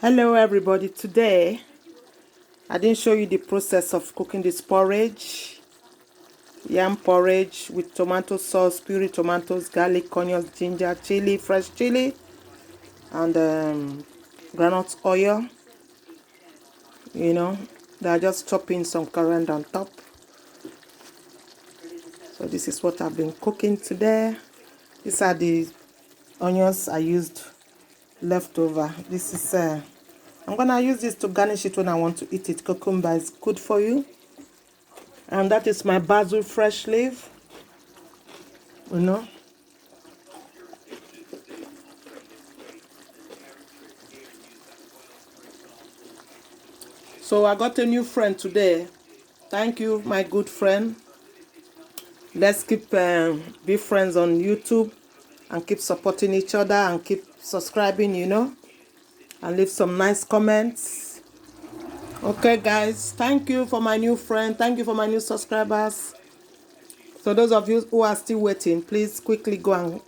Hello everybody. Today I didn't show you the process of cooking this porridge. Yam porridge with tomato sauce, puree tomatoes, garlic, onions, ginger, chili, fresh chili, and granite oil. They're just chopping some coriander on top. So this is what I've been cooking today. These are the onions I used leftover. This is I'm gonna use this to garnish it when I want to eat it. Cucumber is good for you. And that is my basil fresh leaf. So I got a new friend today. Thank you, my good friend. Let's keep be friends on YouTube and keep supporting each other and keep subscribing, and leave some nice comments. Okay, guys, thank you for my new friend. Thank you for my new subscribers. So those of you who are still waiting, please quickly go and